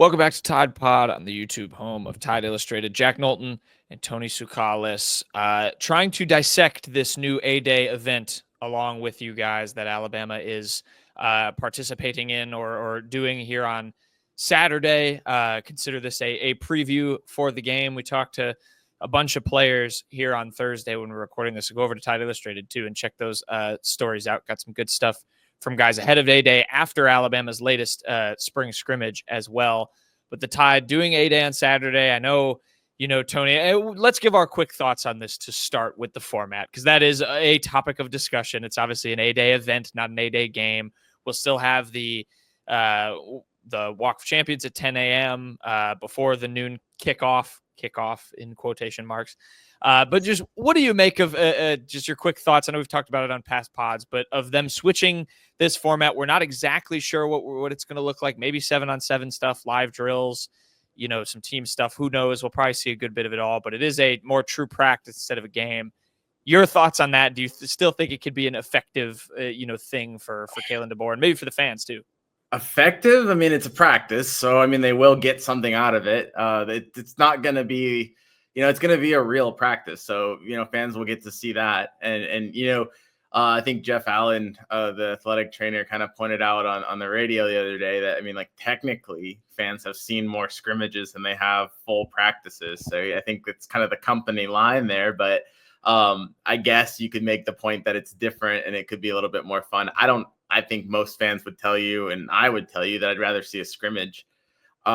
Welcome back to Tide Pod on the YouTube home of Tide Illustrated. Jack Knowlton and Tony Tsoukalis trying to dissect this new A-Day event along with you guys that Alabama is participating in or doing here on Saturday. Consider this a preview for the game. We talked to a bunch of players here on Thursday when we're recording this. So go over to Tide Illustrated too and check those stories out. Got some good stuff from guys ahead of A-Day, after Alabama's latest spring scrimmage as well. But the Tide doing A-Day on Saturday. I know, Tony, let's give our quick thoughts on this to start with the format, because that is a topic of discussion. It's obviously an A-Day event, not an A-Day game. We'll still have the Walk of Champions at 10 a.m. Before the noon kickoff in quotation marks. But just what do you make of just your quick thoughts? I know we've talked about it on past pods, but of them switching this format. We're not exactly sure what it's going to look like. Maybe 7-on-7 stuff, live drills, some team stuff. Who knows? We'll probably see a good bit of it all, but it is a more true practice instead of a game. Your thoughts on that? Do you still think it could be an effective, thing for Kalen DeBoer and maybe for the fans too? Effective? I mean, it's a practice, so they will get something out of it. It's not going to be, it's going to be a real practice. So, fans will get to see that. And I think Jeff Allen, the athletic trainer, kind of pointed out on the radio the other day that, technically fans have seen more scrimmages than they have full practices. So I think it's kind of the company line there, but I guess you could make the point that it's different and it could be a little bit more fun. I think most fans would tell you, and I would tell you, that I'd rather see a scrimmage. We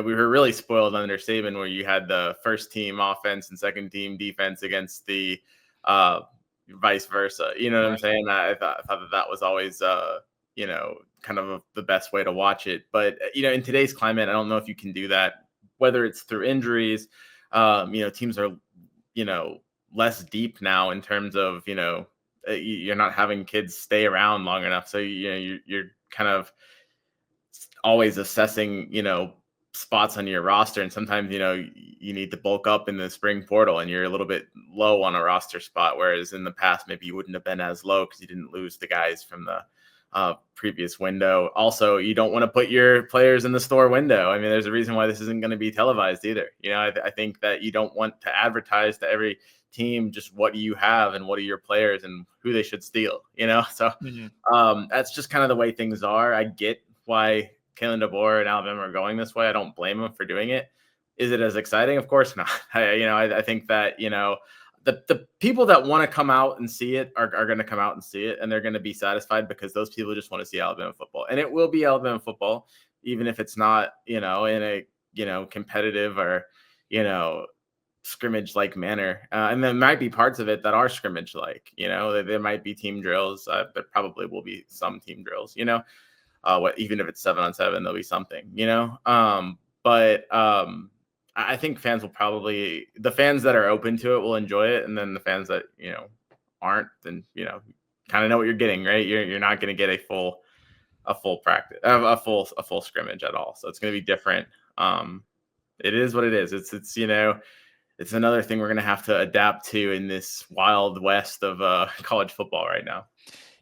were really spoiled under Saban, where you had the first team offense and second team defense against the vice versa. You know what I'm saying? I thought that was always, kind of the best way to watch it. But, in today's climate, I don't know if you can do that, whether it's through injuries. Teams are, less deep now in terms of, you're not having kids stay around long enough. So, you're kind of always assessing, spots on your roster. And sometimes, you need to bulk up in the spring portal and you're a little bit low on a roster spot. Whereas in the past, maybe you wouldn't have been as low because you didn't lose the guys from the previous window. Also, you don't want to put your players in the store window. There's a reason why this isn't going to be televised either. I think that you don't want to advertise to every team just what do you have and what are your players and who they should steal, so that's just kind of the way things are. I get why Kalen DeBoer and Alabama are going this way. I don't blame them for doing it. Is it as exciting? Of course not. I think that the people that want to come out and see it are going to come out and see it, and they're going to be satisfied because those people just want to see Alabama football, and it will be Alabama football, even if it's not in a competitive or scrimmage-like manner. And there might be parts of it that are scrimmage-like, there might be team drills. There probably will be some team drills, even if it's 7-on-7, there'll be something, but I think fans will probably, the fans that are open to it will enjoy it. And then the fans that, aren't, then, kind of know what you're getting, right? You're not going to get a full practice, a full scrimmage at all. So it's going to be different. It is what it is. It's it's another thing we're going to have to adapt to in this wild west of college football right now.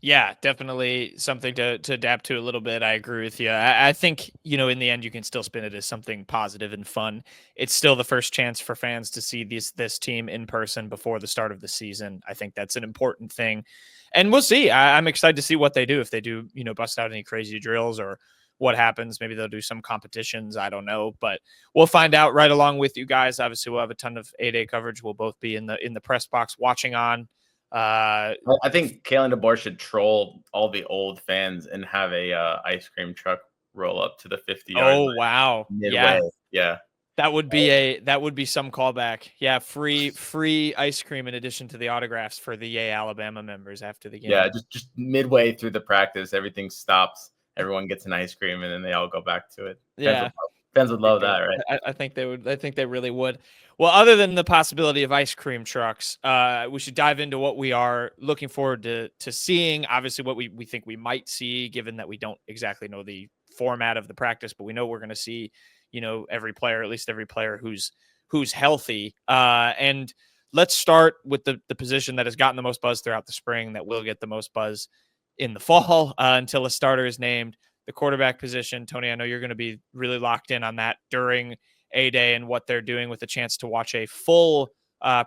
Yeah, definitely something to adapt to a little bit. I agree with you. I think, in the end, you can still spin it as something positive and fun. It's still the first chance for fans to see this team in person before the start of the season. I think that's an important thing. And we'll see. I'm excited to see what they do. If they do, bust out any crazy drills or what happens. Maybe they'll do some competitions. I don't know. But we'll find out right along with you guys. Obviously, we'll have a ton of A-Day coverage. We'll both be in the press box watching on. I think Kalen DeBoer should troll all the old fans and have a ice cream truck roll up to the 50-yard line. Oh wow! Midway. Yeah. That would be some callback. Yeah, free ice cream in addition to the autographs for the Yay Alabama members after the game. Yeah, just midway through the practice, everything stops. Everyone gets an ice cream, and then they all go back to it. Yeah. Fans would love that, right? I think they would. I think they really would. Well, other than the possibility of ice cream trucks, we should dive into what we are looking forward to seeing. Obviously, what we think we might see, given that we don't exactly know the format of the practice, but we know we're going to see, every player, at least every player who's healthy. And let's start with the position that has gotten the most buzz throughout the spring, that will get the most buzz in the fall until a starter is named. the quarterback position. Tony, I know you're going to be really locked in on that during A-Day and what they're doing, with a chance to watch a full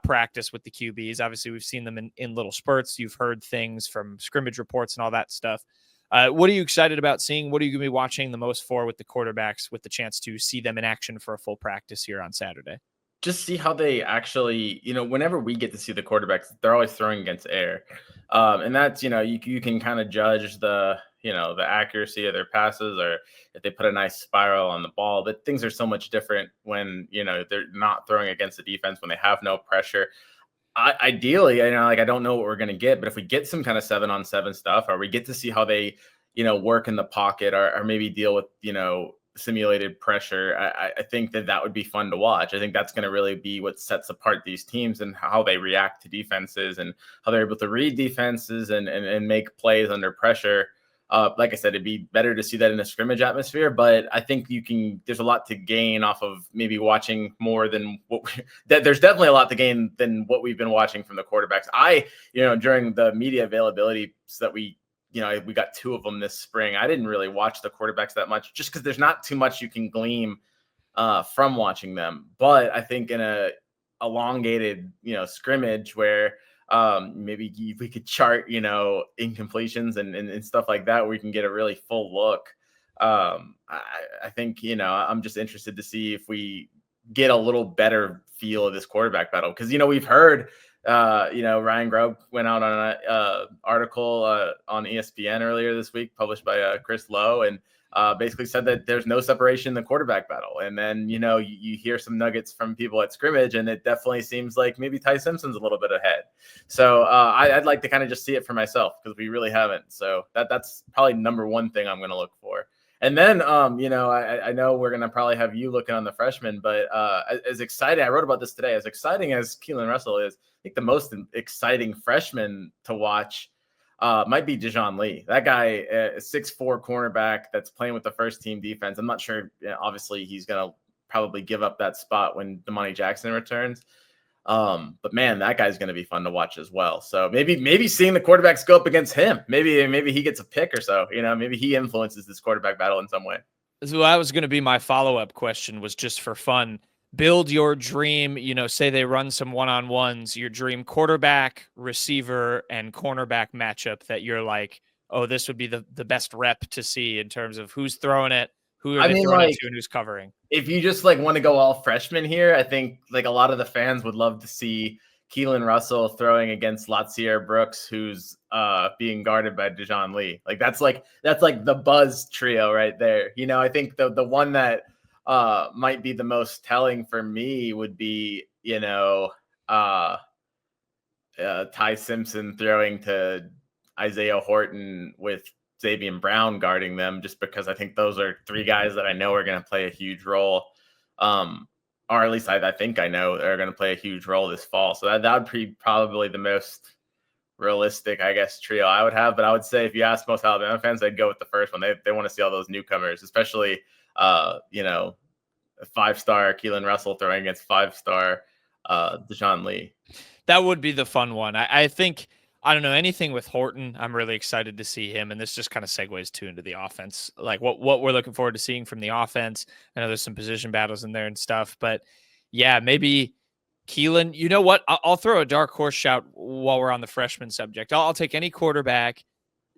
practice with the QBs. Obviously, we've seen them in little spurts. You've heard things from scrimmage reports and all that stuff. What are you excited about seeing? What are you going to be watching the most for with the quarterbacks, with the chance to see them in action for a full practice here on Saturday? Just see how they actually, whenever we get to see the quarterbacks, they're always throwing against air. And that's, you can kind of judge the accuracy of their passes, or if they put a nice spiral on the ball. But things are so much different when, they're not throwing against the defense, when they have no pressure. Ideally, I don't know what we're going to get, but if we get some kind of 7-on-7 stuff, or we get to see how they, work in the pocket, or maybe deal with, simulated pressure, I think that would be fun to watch. I think that's going to really be what sets apart these teams, and how they react to defenses, and how they're able to read defenses and make plays under pressure. Like I said, it'd be better to see that in a scrimmage atmosphere, but I think there's a lot to gain off of maybe watching more than there's definitely a lot to gain than what we've been watching from the quarterbacks. During the media availability that we got 2 of them this spring, I didn't really watch the quarterbacks that much, just because there's not too much you can glean from watching them. But I think in a elongated, scrimmage where maybe we could chart, incompletions and stuff like that, where we can get a really full look. I think, I'm just interested to see if we get a little better feel of this quarterback battle. Because, we've heard, Ryan Grubb went out on an article on ESPN earlier this week, published by Chris Lowe, and basically said that there's no separation in the quarterback battle. And then, you hear some nuggets from people at scrimmage, and it definitely seems like maybe Ty Simpson's a little bit ahead. So I'd like to kind of just see it for myself, because we really haven't. So that's probably number one thing I'm going to look for. And then, I know we're going to probably have you looking on the freshmen, but as exciting, I wrote about this today, as exciting as Keelan Russell is, I think the most exciting freshman to watch might be Dijon Lee. That guy, a 6'4" cornerback that's playing with the first team defense. I'm not sure. Obviously, he's going to probably give up that spot when Damani Jackson returns. But man, that guy's going to be fun to watch as well. So maybe seeing the quarterbacks go up against him, maybe he gets a pick or so. Maybe he influences this quarterback battle in some way. So that was going to be my follow-up question, was just for fun. Build your dream, say they run some one-on-ones, your dream quarterback, receiver, and cornerback matchup that you're like, oh, this would be the best rep to see in terms of who's throwing it, who are they throwing it to, and who's covering. If you just want to go all freshmen here, I think a lot of the fans would love to see Keelan Russell throwing against Latsier Brooks, who's being guarded by Dijon Lee. That's the buzz trio right there. I think the one that might be the most telling for me would be, Ty Simpson throwing to Isaiah Horton with Xavier Brown guarding them, just because I think those are 3 guys that I know are going to play a huge role. Or at least I think I know they're going to play a huge role this fall. So that would be probably the most realistic, I guess, trio I would have. But I would say if you ask most Alabama fans, they'd go with the first one. They want to see all those newcomers, especially, 5-star Keelan Russell throwing against 5-star Dijon Lee. That would be the fun one. I think, I don't know, anything with Horton, I'm really excited to see him. And this just kind of segues too into the offense, like what we're looking forward to seeing from the offense. I know there's some position battles in there and stuff, but yeah, maybe Keelan. You know what? I'll throw a dark horse shout while we're on the freshman subject. I'll take any quarterback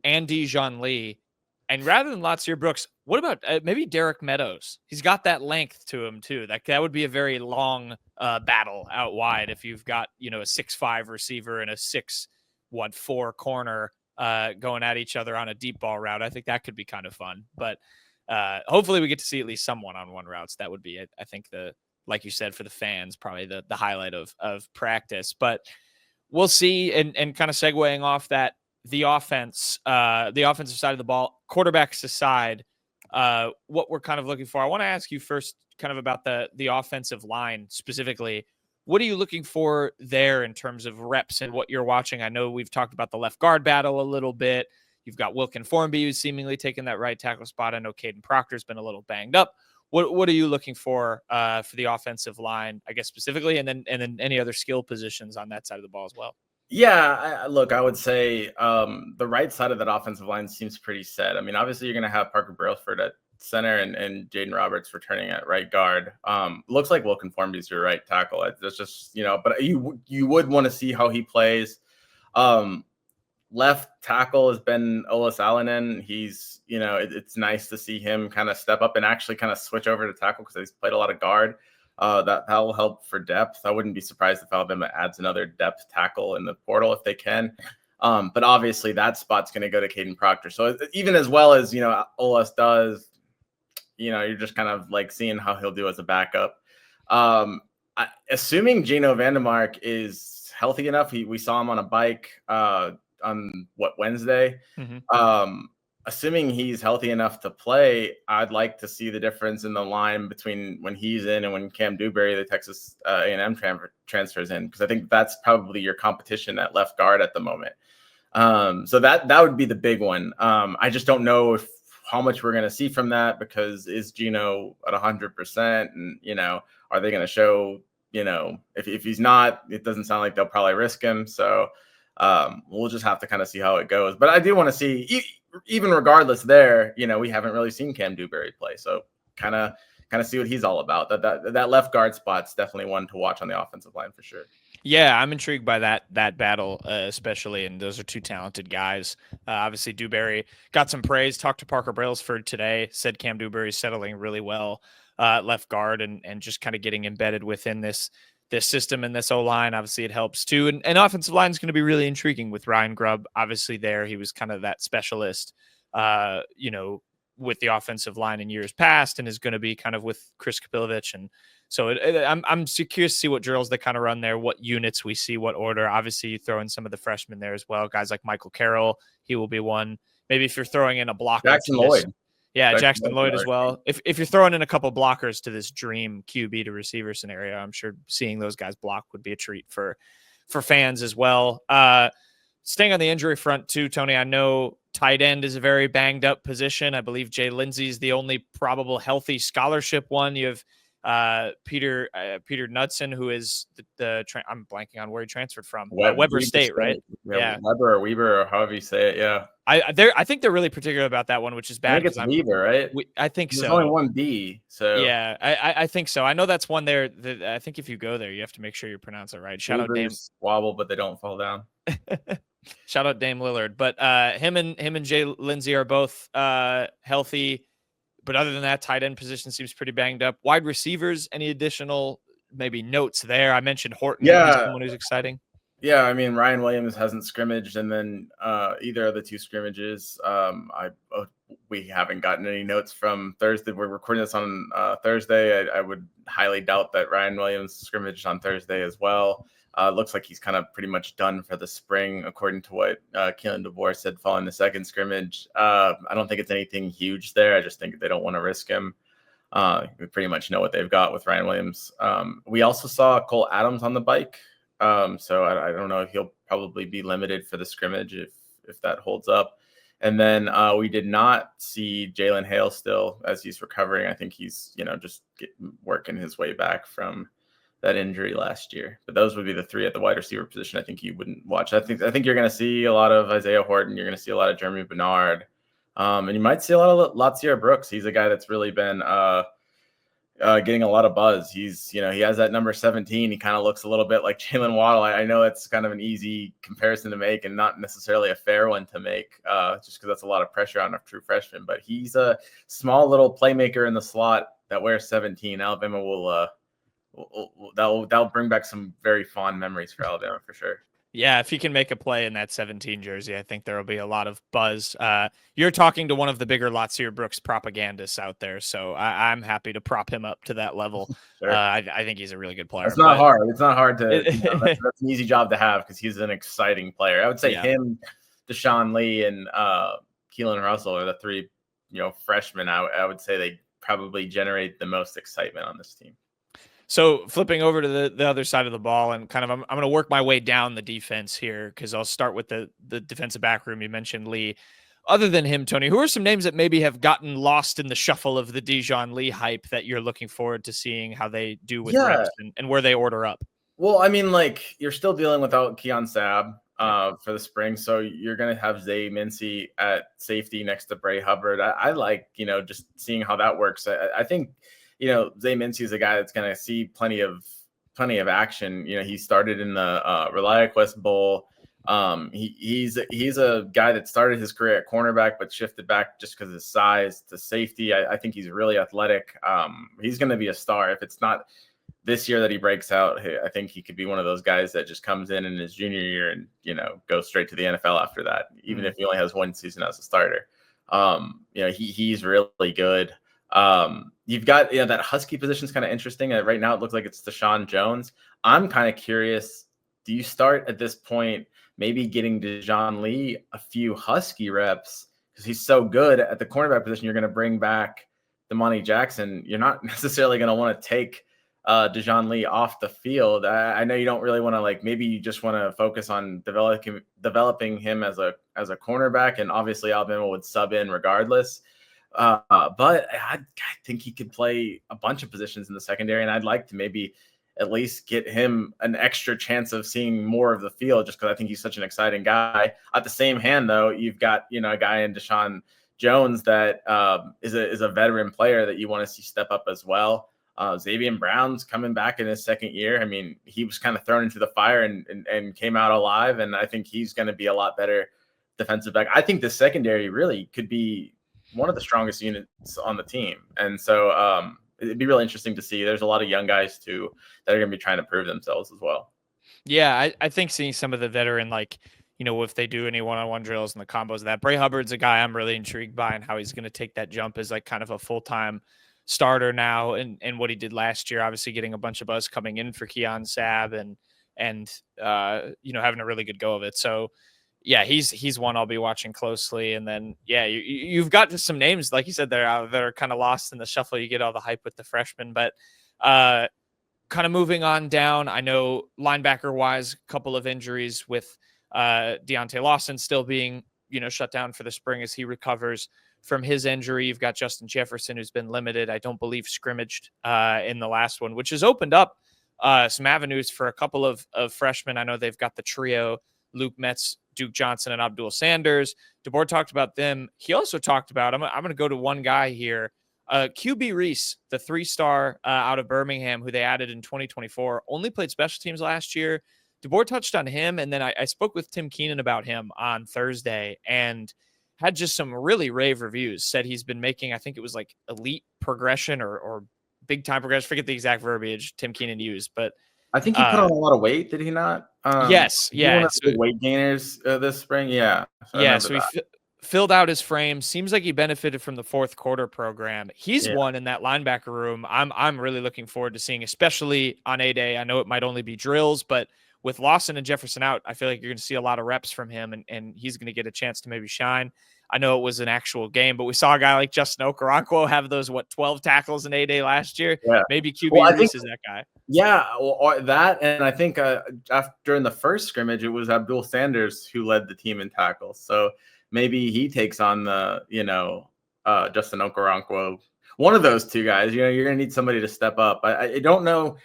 and Dijon Lee. And rather than Latsier Brooks, what about maybe Derek Meadows? He's got that length to him too. That would be a very long battle out wide if you've got, a 6'5" receiver and a 6'4" corner going at each other on a deep ball route. I think that could be kind of fun. But hopefully we get to see at least some one-on-one routes. That would be, I think, like you said, for the fans, probably the highlight of practice. But we'll see. And kind of segueing off that, the offensive side of the ball, quarterbacks aside, what we're kind of looking for. I want to ask you first kind of about the offensive line specifically. What are you looking for there in terms of reps and what you're watching? I know we've talked about the left guard battle a little bit. You've got Wilkin Formby, who's seemingly taking that right tackle spot. I know Caden Proctor's been a little banged up. What are you looking for the offensive line, I guess, specifically, and then any other skill positions on that side of the ball as well? Yeah, look, I would say the right side of that offensive line seems pretty set. I mean, obviously, you're going to have Parker Brailford at center and Jaden Roberts returning at right guard. Looks like Wilkin Formby's your right tackle. That's just, but you would want to see how he plays. Um, Left tackle has been Ola Salonen. He's, it's nice to see him kind of step up and actually kind of switch over to tackle because he's played a lot of guard. That will help for depth. I wouldn't be surprised if Alabama adds another depth tackle in the portal if they can. But obviously that spot's going to go to Caden Proctor. So even as well as, Olas does, you're just kind of like seeing how he'll do as a backup. Assuming Gino Vandemark is healthy enough, we saw him on a bike on Wednesday. Mm-hmm. Assuming he's healthy enough to play, I'd like to see the difference in the line between when he's in and when Cam Dewberry, the Texas A&M transfers in, because I think that's probably your competition at left guard at the moment. So that would be the big one. I just don't know how much we're going to see from that, because is Gino at 100%? And, are they going to show, if he's not, it doesn't sound like they'll probably risk him. So we'll just have to kind of see how it goes. But I do want to see, even regardless there, we haven't really seen Cam Dewberry play. So kind of see what he's all about. That left guard spot's definitely one to watch on the offensive line for sure. Yeah, I'm intrigued by that battle, especially, and those are two talented guys. Obviously, Dewberry got some praise. Talked to Parker Brailsford today. Said Cam Dewberry's settling really well left guard and just kind of getting embedded within this system and this O-line. Obviously, it helps too. And offensive line is going to be really intriguing with Ryan Grubb. Obviously, there he was kind of that specialist, with the offensive line in years past, and is going to be kind of with Chris Kapilovich. And so I'm curious to see what drills they kind of run there, what units we see, what order. Obviously, you throw in some of the freshmen there as well. Guys like Michael Carroll, he will be one. Maybe if you're throwing in a blocker, Jackson Lloyd. Yeah, Jackson Lloyd as well. If you're throwing in a couple blockers to this dream QB to receiver scenario, I'm sure seeing those guys block would be a treat for fans as well. Staying on the injury front too, Tony, I know tight end is a very banged up position. I believe Jay Lindsey is the only probable healthy scholarship one. You have Peter Knudsen, who is I'm blanking on where he transferred from. Weber State, right? Yeah, Weber or Weber or however you say it. Yeah, I think they're really particular about that one, which is bad. I think it's Weber, right? I think so. There's only one B, so yeah, I think so. I know that's one there. I think if you go there, you have to make sure you pronounce it right. Shout out Dame wobble, but they don't fall down. Shout out Dame Lillard. But him and Jay Lindsey are both healthy. But other than that, tight end position seems pretty banged up. Wide receivers, any additional maybe notes there? I mentioned Horton. Yeah, someone who's exciting. Yeah, I mean, Ryan Williams hasn't scrimmaged, and then either of the two scrimmages, we haven't gotten any notes from Thursday. We're recording this on Thursday. I would highly doubt that Ryan Williams scrimmaged on Thursday as well. Looks like he's kind of pretty much done for the spring, according to what Keelan DeVore said following the second scrimmage. I don't think it's anything huge there. I just think they don't want to risk him. We pretty much know what they've got with Ryan Williams. We also saw Cole Adams on the bike. So I don't know if he'll probably be limited for the scrimmage if that holds up. And then we did not see Jalen Hale still as he's recovering. I think he's, just working his way back from that injury last year. But those would be the three at the wide receiver position I think you wouldn't watch. I think you're going to see a lot of Isaiah Horton. You're going to see a lot of Jeremy Bernard. And you might see a lot of Latsier Brooks. He's a guy that's really been getting a lot of buzz. He's, he has that number 17. He kind of looks a little bit like Jalen Waddle. I know it's kind of an easy comparison to make and not necessarily a fair one to make, just because that's a lot of pressure on a true freshman. But he's a small little playmaker in the slot that wears 17. Alabama will that'll bring back some very fond memories for Alabama for sure. Yeah, if he can make a play in that 17 jersey, I think there will be a lot of buzz. You're talking to one of the bigger Latsier Brooks propagandists out there, so I'm happy to prop him up to that level. Sure. I think he's a really good player. It's not hard. It's not hard to. That's an easy job to have because he's an exciting player. I would say him, Deshaun Lee, and Keelan Russell are the three, freshmen. I would say they probably generate the most excitement on this team. So flipping over to the other side of the ball and kind of I'm going to work my way down the defense here because I'll start with the defensive back room. You mentioned Lee. Other than him, Tony, who are some names that maybe have gotten lost in the shuffle of the Dijon Lee hype that you're looking forward to seeing how they do with reps and where they order up? Well, I mean, like you're still dealing without Keon Sabb for the spring, so you're gonna have Zay Mincy at safety next to Bray Hubbard. I like just seeing how that works. I think Zay Mincy is a guy that's gonna see plenty of action. He started in the ReliaQuest Bowl. He's a guy that started his career at cornerback, but shifted back just because of his size to safety. I think he's really athletic. He's going to be a star. If it's not this year that he breaks out, I think he could be one of those guys that just comes in his junior year and goes straight to the NFL after that, even if he only has one season as a starter. He's really good. You've got that Husky position is kind of interesting. Right now, it looks like it's Deshaun Jones. I'm kind of curious. Do you start at this point, maybe getting Dejon Lee a few Husky reps because he's so good at the cornerback position? You're going to bring back Damani Jackson. You're not necessarily going to want to take Dejon Lee off the field. I know you don't really want to maybe you just want to focus on developing him as a cornerback, and obviously Alabama would sub in regardless. But I think he could play a bunch of positions in the secondary, and I'd like to maybe at least get him an extra chance of seeing more of the field, just because I think he's such an exciting guy. At the same hand, though, you've got a guy in Deshaun Jones that is a veteran player that you want to see step up as well. Xavier Brown's coming back in his second year. I mean, he was kind of thrown into the fire and came out alive, and I think he's going to be a lot better defensive back. I think the secondary really could be one of the strongest units on the team, and so it'd be really interesting to see. There's a lot of young guys too that are going to be trying to prove themselves as well. Yeah, I think seeing some of the veteran, if they do any one-on-one drills and the combos of that, Bray Hubbard's a guy I'm really intrigued by and how he's going to take that jump as kind of a full-time starter now, and what he did last year, obviously getting a bunch of buzz coming in for Keon Sabb and having a really good go of it. So yeah, he's one I'll be watching closely. And then you've got just some names, like you said, that are kind of lost in the shuffle. You get all the hype with the freshmen, but kind of moving on down. I know linebacker wise, a couple of injuries with Deontay Lawson still being shut down for the spring as he recovers from his injury. You've got Justin Jefferson, who's been limited. I don't believe scrimmaged in the last one, which has opened up some avenues for a couple of freshmen. I know they've got the trio: Luke Metz, Duke Johnson, and Abdul Sanders. DeBoer talked about them. He also talked about, I'm going to go to one guy here, QB Reese, the 3-star out of Birmingham, who they added in 2024, only played special teams last year. DeBoer touched on him, and then I spoke with Tim Keenan about him on Thursday and had just some really rave reviews. Said he's been making, I think it was elite progression or big time progression. Forget the exact verbiage Tim Keenan used, but I think he put on a lot of weight. Did he not? Yes. Yeah. One of the weight gainers this spring. Yeah. So he filled out his frame. Seems like he benefited from the fourth quarter program. He's one in that linebacker room. I'm really looking forward to seeing, especially on A-Day. I know it might only be drills, but with Lawson and Jefferson out, I feel like you're going to see a lot of reps from him, and he's going to get a chance to maybe shine. I know it was an actual game, but we saw a guy like Justin Okoronkwo have those 12 tackles in A-Day last year. Yeah. Maybe QB Reese is that guy. Yeah, well, that, and I think during the first scrimmage, it was Abdul Sanders who led the team in tackles. So maybe he takes on the Justin Okoronkwo, one of those two guys. You're going to need somebody to step up. I don't know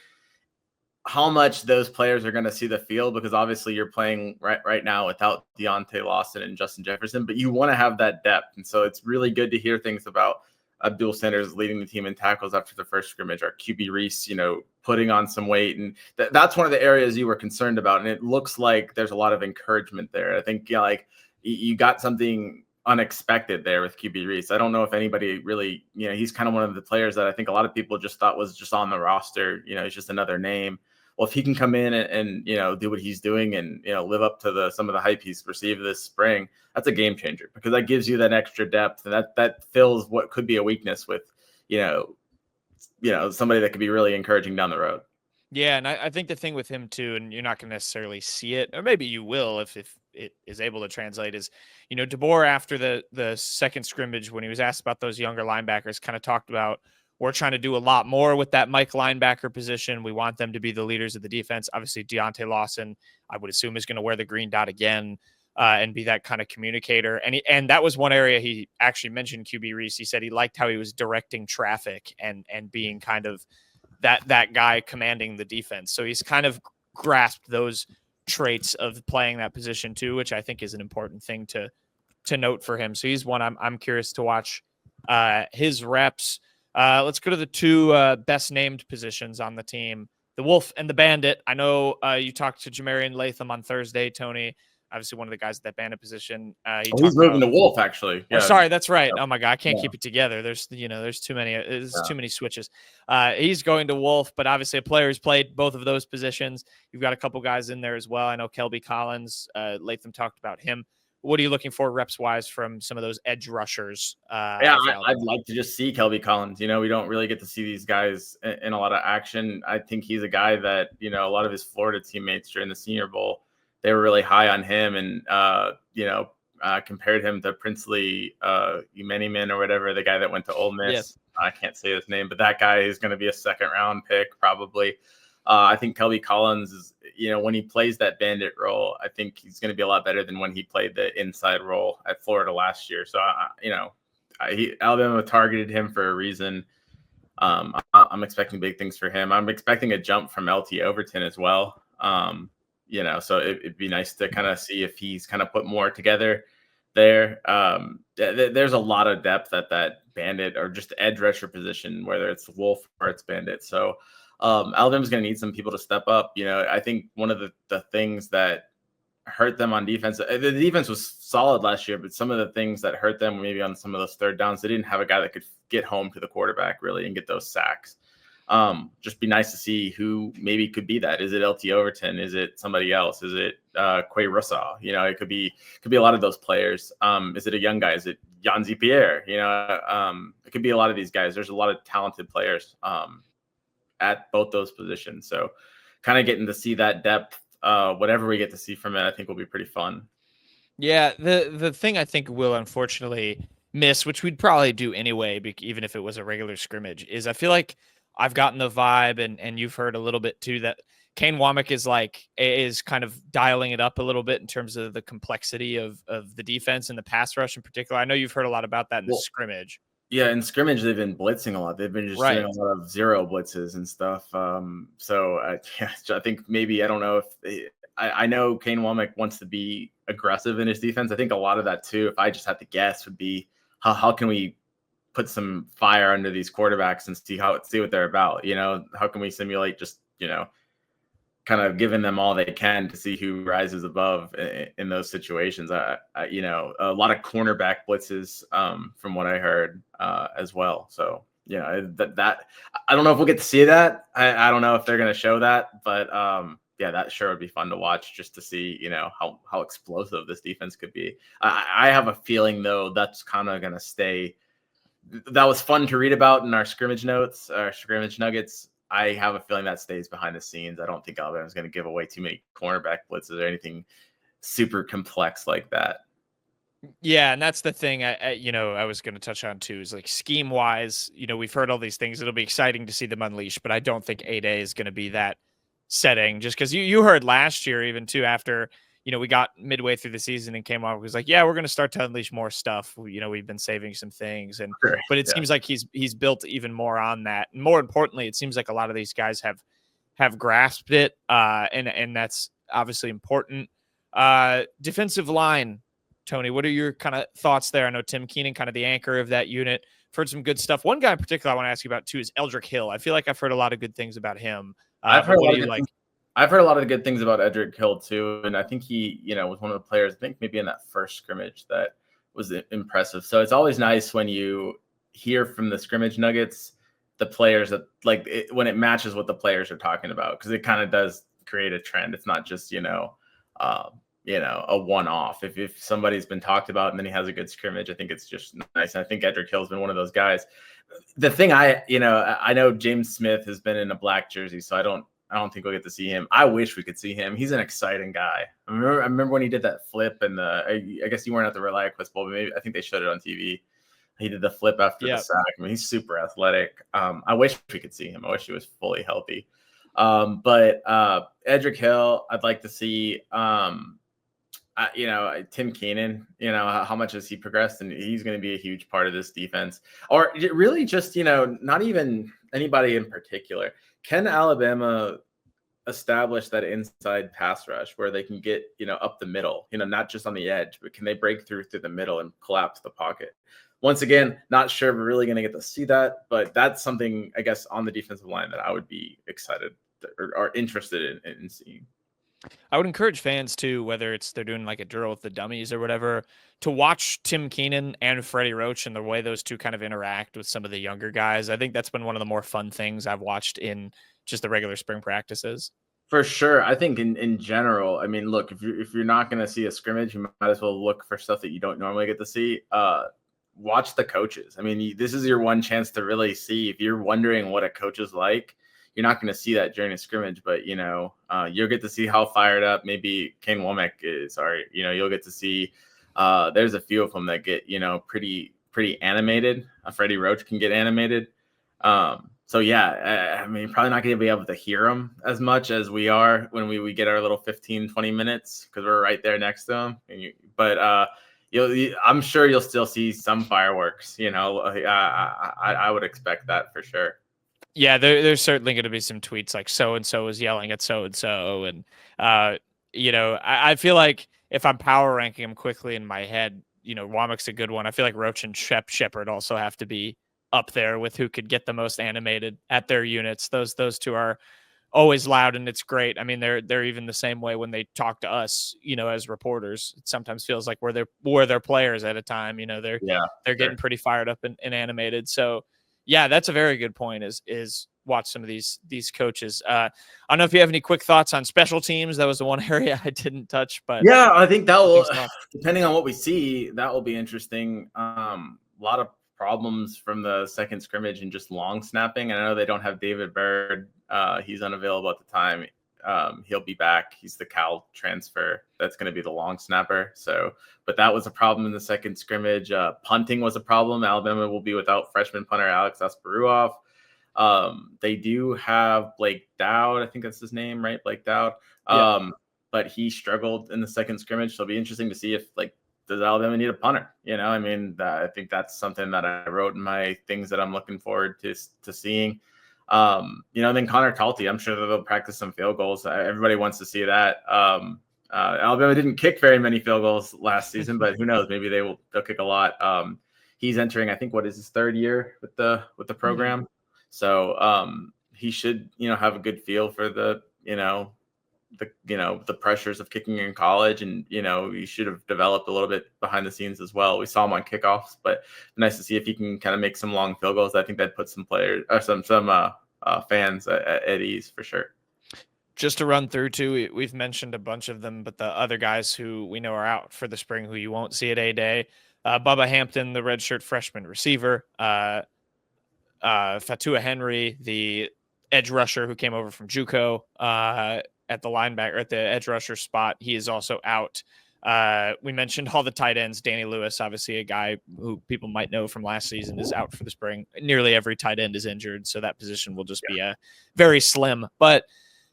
how much those players are going to see the field, because obviously you're playing right now without Deontay Lawson and Justin Jefferson, but you want to have that depth. And so it's really good to hear things about Abdul Sanders leading the team in tackles after the first scrimmage, or QB Reese, putting on some weight. And that's one of the areas you were concerned about. And it looks like there's a lot of encouragement there. I think you got something unexpected there with QB Reese. I don't know if anybody really, he's kind of one of the players that I think a lot of people just thought was just on the roster. He's just another name. Well, if he can come in and do what he's doing and live up to some of the hype he's received this spring, that's a game changer, because that gives you that extra depth, and that fills what could be a weakness with somebody that could be really encouraging down the road. Yeah, and I think the thing with him too, and you're not going to necessarily see it, or maybe you will if it is able to translate, is DeBoer after the second scrimmage, when he was asked about those younger linebackers, kind of talked about, we're trying to do a lot more with that Mike linebacker position. We want them to be the leaders of the defense. Obviously, Deontay Lawson, I would assume, is going to wear the green dot again and be that kind of communicator. And that was one area he actually mentioned QB Reese. He said he liked how he was directing traffic and being kind of that guy commanding the defense. So he's kind of grasped those traits of playing that position too, which I think is an important thing to note for him. So he's one I'm curious to watch his reps. Let's go to the two best named positions on the team, the Wolf and the Bandit. I know you talked to Jamarian Latham on Thursday, Tony, obviously one of the guys at that Bandit position. He's moving to Wolf, actually. Yeah. Oh, sorry, that's right. Yeah. Oh my God, I can't keep it together. There's too many. There's too many switches. He's going to Wolf, but obviously a player who's played both of those positions. You've got a couple guys in there as well. I know Kelby Collins. Latham talked about him. What are you looking for reps wise from some of those edge rushers? I'd like to just see Kelby Collins. We don't really get to see these guys in a lot of action. I think he's a guy that, a lot of his Florida teammates during the Senior Bowl, they were really high on him and, compared him to Princely Umeniman or whatever, the guy that went to Ole Miss. Yes. I can't say his name, but that guy is going to be a second-round pick probably. I think Kelby Collins is, when he plays that bandit role, I think he's going to be a lot better than when he played the inside role at Florida last year. So, Alabama targeted him for a reason. I'm expecting big things for him. I'm expecting a jump from LT Overton as well. So it'd be nice to kind of see if he's kind of put more together there. There's a lot of depth at that bandit or just edge rusher position, whether it's Wolf or it's bandit. So Alabama's going to need some people to step up. I think one of the things that hurt them on defense, the defense was solid last year, but some of the things that hurt them maybe on some of those third downs, they didn't have a guy that could get home to the quarterback really and get those sacks. Just be nice to see who maybe could be that. Is it LT Overton? Is it somebody else? Is it Quay Russaw? It could be a lot of those players. Is it a young guy? Is it Yanzi Pierre? It could be a lot of these guys. There's a lot of talented players at both those positions. So kind of getting to see that depth, whatever we get to see from it, I think will be pretty fun. Yeah. The thing I think we'll unfortunately miss, which we'd probably do anyway, even if it was a regular scrimmage, is I feel like I've gotten the vibe, and you've heard a little bit too, that Kane Womack is kind of dialing it up a little bit in terms of the complexity of the defense and the pass rush in particular. I know you've heard a lot about that in the scrimmage. Yeah, in scrimmage, they've been blitzing a lot. They've been just doing a lot of zero blitzes and stuff. So I think maybe, I don't know if I know Kane Womack wants to be aggressive in his defense. I think a lot of that too, if I just had to guess, would be how can we put some fire under these quarterbacks and see what they're about. How can we simulate just, kind of giving them all they can to see who rises above in those situations. A lot of cornerback blitzes from what I heard as well. So, that I don't know if we'll get to see that. I don't know if they're going to show that, but that sure would be fun to watch just to see, how explosive this defense could be. I have a feeling though, that's kind of going to stay. That was fun to read about in our scrimmage notes, our scrimmage nuggets. I have a feeling that stays behind the scenes. I don't think Alabama's going to give away too many cornerback blitzes or anything super complex like that. Yeah, and that's the thing I was going to touch on too, is like scheme wise, we've heard all these things. It'll be exciting to see them unleash, but I don't think 8A is going to be that setting, just because you heard last year even too, after we got midway through the season and came on, was like, yeah, we're going to start to unleash more stuff. We've been saving some things, but it seems like he's built even more on that. And more importantly, it seems like a lot of these guys have grasped it. And that's obviously important. Defensive line, Tony, what are your kind of thoughts there? I know Tim Keenan, kind of the anchor of that unit. I've heard some good stuff. One guy in particular I want to ask you about too is Eldrick Hill. I feel like I've heard a lot of good things about him. I've heard a lot of good things about Eldrick Hill too, and I think he, was one of the players, I think maybe in that first scrimmage, that was impressive. So it's always nice when you hear from the scrimmage nuggets, the players that when it matches what the players are talking about, because it kind of does create a trend. It's not just a one-off. If somebody's been talked about and then he has a good scrimmage, I think it's just nice. And I think Eldrick Hill's been one of those guys. The thing I know James Smith has been in a black jersey, so I don't think we'll get to see him. I wish we could see him. He's an exciting guy. I remember when he did that flip, and I guess you weren't at the ReliaQuest Bowl, but maybe I think they showed it on TV. He did the flip after the sack. I mean, he's super athletic. I wish we could see him. I wish he was fully healthy. But Eldrick Hill, I'd like to see. Tim Keenan, how much has he progressed? And he's going to be a huge part of this defense. Or really just, not even anybody in particular. Can Alabama establish that inside pass rush where they can get, up the middle, not just on the edge, but can they break through the middle and collapse the pocket? Once again, not sure we're really going to get to see that, but that's something, I guess, on the defensive line that I would be excited or interested in seeing. I would encourage fans too, whether it's they're doing like a drill with the dummies or whatever, to watch Tim Keenan and Freddie Roach and the way those two kind of interact with some of the younger guys. I think that's been one of the more fun things I've watched in just the regular spring practices. For sure. I think in general, I mean, look, if you're not going to see a scrimmage, you might as well look for stuff that you don't normally get to see. Watch the coaches. I mean, this is your one chance to really see. If you're wondering what a coach is like, you're not going to see that during a scrimmage, but you'll get to see how fired up maybe Kane Womack is, or you'll get to see. There's a few of them that get pretty animated. Freddie Roach can get animated. So yeah, I mean, probably not going to be able to hear them as much as we are when we get our little 15-20 minutes because we're right there next to them. But I'm sure you'll still see some fireworks. I would expect that for sure. Yeah, there's certainly going to be some tweets like so and so is yelling at so and so, and I feel like if I'm power ranking them quickly in my head, Womack's a good one. I feel like Roach and Shepard also have to be up there with who could get the most animated at their units. Those two are always loud, and it's great. I mean, they're even the same way when they talk to us, as reporters. It sometimes feels like we're their players at a time. They're getting pretty fired up and animated. So yeah, that's a very good point. Is watch some of these coaches. I don't know if you have any quick thoughts on special teams. That was the one area I didn't touch, but yeah, I think that will, depending on what we see, that will be interesting. A lot of problems from the second scrimmage and just long snapping. And I know they don't have David Bird. He's unavailable at the time. He'll be back. He's the Cal transfer. That's going to be the long snapper. So, but that was a problem in the second scrimmage. Punting was a problem. Alabama will be without freshman punter Alex Asparuoff. They do have Blake Dowd. I think that's his name, right? Blake Dowd. But he struggled in the second scrimmage. So it'll be interesting to see if does Alabama need a punter? I mean, I think that's something that I wrote in my things that I'm looking forward to seeing. Then Connor Talty, I'm sure that they'll practice some field goals. Everybody wants to see that. Alabama didn't kick very many field goals last season, but who knows? Maybe they'll kick a lot. He's entering, I think, what is his third year with the program. So he should, have a good feel for the pressures of kicking in college, and he should have developed a little bit behind the scenes as well. We saw him on kickoffs, but nice to see if he can kind of make some long field goals. I think that puts some players or some fans at ease for sure. Just to run through too, we've mentioned a bunch of them, but the other guys who we know are out for the spring who you won't see at A-Day, Bubba Hampton, the redshirt freshman receiver, Fatua Henry, the edge rusher who came over from JUCO, at the linebacker, at the edge rusher spot. He is also out. We mentioned all the tight ends. Danny Lewis, obviously a guy who people might know from last season, is out for the spring. Nearly every tight end is injured, so that position will just be very slim. But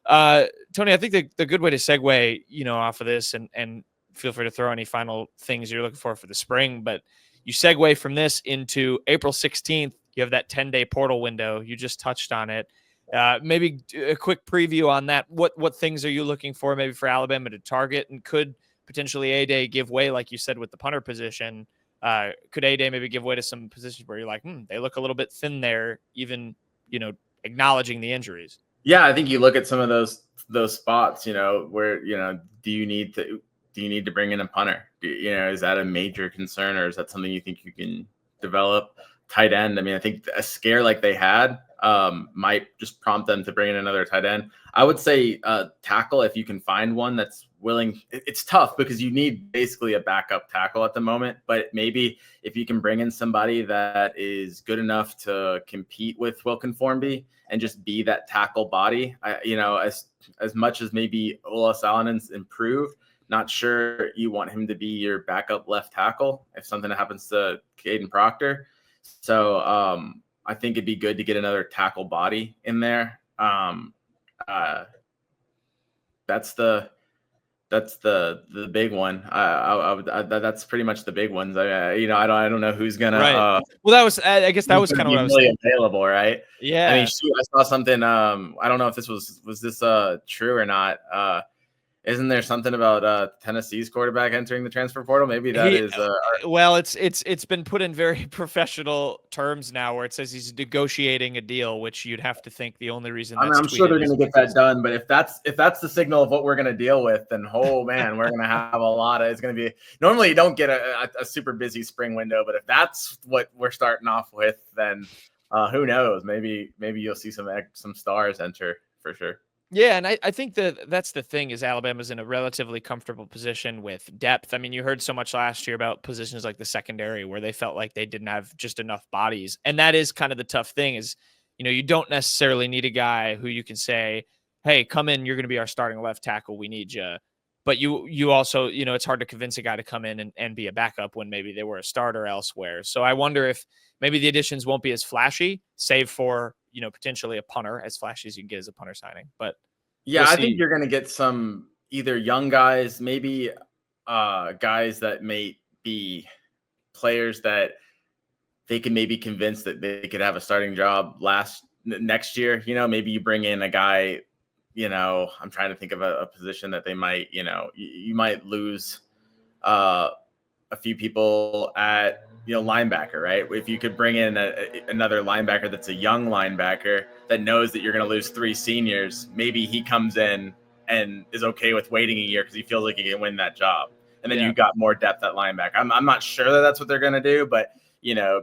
Tony, I think the good way to segue, off of this, and feel free to throw any final things you're looking for the spring, but you segue from this into April 16th. You have that 10-day portal window. You just touched on it. Maybe a quick preview on that. What things are you looking for maybe for Alabama to target, and could potentially A-Day give way, like you said, with the punter position? Could A-Day maybe give way to some positions where you're like, they look a little bit thin there, even, acknowledging the injuries? Yeah, I think you look at some of those spots, where, do you need to bring in a punter? Is that a major concern, or is that something you think you can develop? Tight end, I mean, I think a scare like they had might just prompt them to bring in another tight end. I would say tackle, if you can find one that's willing. It's tough because you need basically a backup tackle at the moment, but maybe if you can bring in somebody that is good enough to compete with Wilkin Formby and just be that tackle body, as much as maybe Ola Salanen's improved, not sure you want him to be your backup left tackle if something happens to Caden Proctor. So I think it'd be good to get another tackle body in there. That's the That's the big one. That's pretty much the big ones. I don't know who's gonna Right. Well, that was I guess that who's was gonna kind of be what I was really thinking. available, right? I mean, Yeah. shoot, I saw something. I don't know if this was this true or not. Isn't there something about Tennessee's quarterback entering the transfer portal? Maybe that He is. well, it's been put in very professional terms now where it says he's negotiating a deal, which you'd have to think the only reason I mean, that's I'm sure tweeted they're is going to get that because done, but if that's the signal of what we're going to deal with, then oh man, we're going to have a lot of. It's going to be normally you don't get a super busy spring window, but if that's what we're starting off with, then who knows? Maybe you'll see some stars enter for sure. yeah, and I think that that's the thing is Alabama's in a relatively comfortable position with depth. I mean, you heard so much last year about positions like the secondary where they felt like they didn't have just enough bodies. And that is kind of the tough thing is, you don't necessarily need a guy who you can say, "Hey, come in, you're going to be our starting left tackle. We need you." But you also, it's hard to convince a guy to come in and be a backup when maybe they were a starter elsewhere. So I wonder if maybe the additions won't be as flashy, save for, potentially a punter, as flashy as you can get as a punter signing. But we'll Yeah, I think see. you're going to get some either young guys, maybe guys that may be players that they can maybe convince that they could have a starting job next year. Maybe you bring in a guy. I'm trying to think of a position that they might. You might lose uh, a few people at linebacker, right? If you could bring in another linebacker that's a young linebacker that knows that you're going to lose 3 seniors, maybe he comes in and is okay with waiting a year because he feels like he can win that job, and then Yeah. you got more depth at linebacker. I'm not sure that that's what they're going to do, but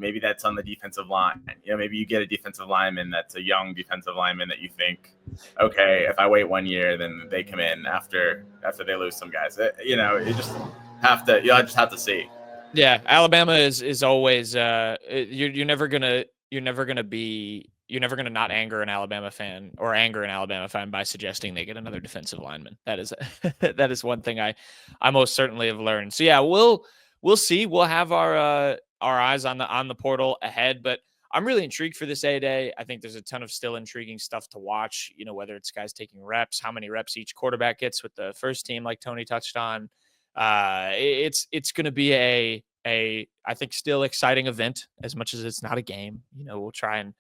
maybe that's on the defensive line. Maybe you get a defensive lineman that's a young defensive lineman that you think, okay, if I wait 1 year, then they come in after they lose some guys. You just I just have to see. Yeah, Alabama is always you're never gonna not anger an Alabama fan or anger an Alabama fan by suggesting they get another defensive lineman. That is that is one thing I most certainly have learned. So yeah, we'll see. We'll have our eyes on the portal ahead, but I'm really intrigued for this A-Day. I think there's a ton of still intriguing stuff to watch, whether it's guys taking reps, how many reps each quarterback gets with the first team like Tony touched on. It's going to be a I think still exciting event as much as it's not a game. We'll try and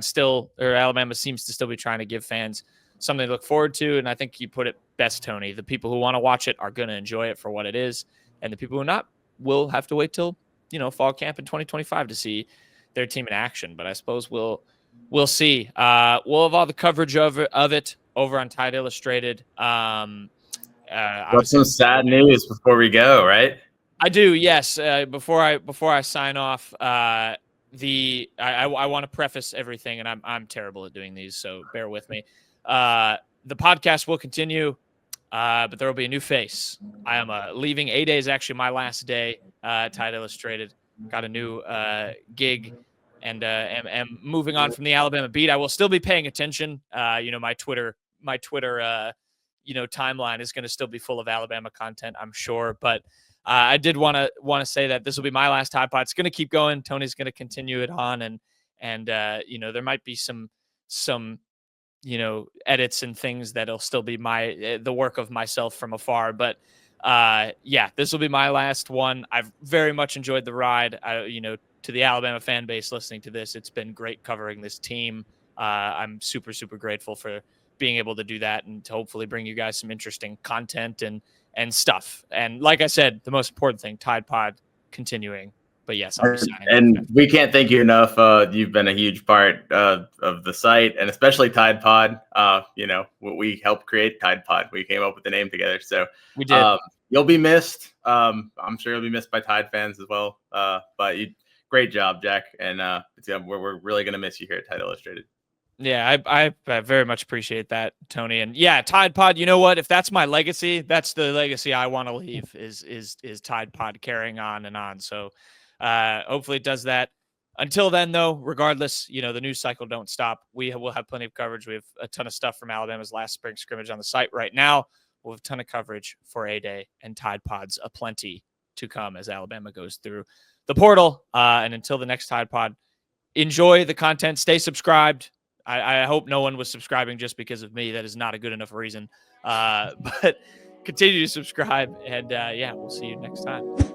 still, or Alabama seems to still be trying to give fans something to look forward to. And I think you put it best, Tony. The people who want to watch it are going to enjoy it for what it is, and the people who not will have to wait till fall camp in 2025 to see their team in action. But I suppose we'll see. We'll have all the coverage of it over on Tide Illustrated. What's some sad news before we go, right? I do, yes. Before I sign off, I want to preface everything, and I'm terrible at doing these, so bear with me. The podcast will continue, but there will be a new face. I am leaving. A-Day is actually my last day. Tide Illustrated got a new gig, and am moving on from the Alabama beat. I will still be paying attention. My Twitter timeline is going to still be full of Alabama content, I'm sure. But I did want to say that this will be my last Tide Pod. It's going to keep going. Tony's going to continue it on, and there might be some edits and things that'll still be the work of myself from afar. But yeah, this will be my last one. I've very much enjoyed the ride. To the Alabama fan base listening to this, it's been great covering this team. I'm super, super grateful for being able to do that and to hopefully bring you guys some interesting content and stuff. And like I said, the most important thing, Tide Pod continuing. But yes, I'll be signing and off. we can't thank you enough. You've been a huge part of the site, and especially Tide Pod. We helped create Tide Pod. We came up with the name together, so We did. You'll be missed. I'm sure you'll be missed by Tide fans as well. But great job, Jack, and we're really gonna miss you here at Tide Illustrated. Yeah, I very much appreciate that, Tony. And yeah, Tide Pod, you know what? If that's my legacy, that's the legacy I want to leave is Tide Pod carrying on and on. So hopefully it does that. Until then, though, regardless, the news cycle don't stop. We will have plenty of coverage. We have a ton of stuff from Alabama's last spring scrimmage on the site right now. We'll have a ton of coverage for A-Day and Tide Pods aplenty to come as Alabama goes through the portal. And until the next Tide Pod, enjoy the content. Stay subscribed. I hope no one was subscribing just because of me. That is not a good enough reason. But continue to subscribe, and yeah, we'll see you next time.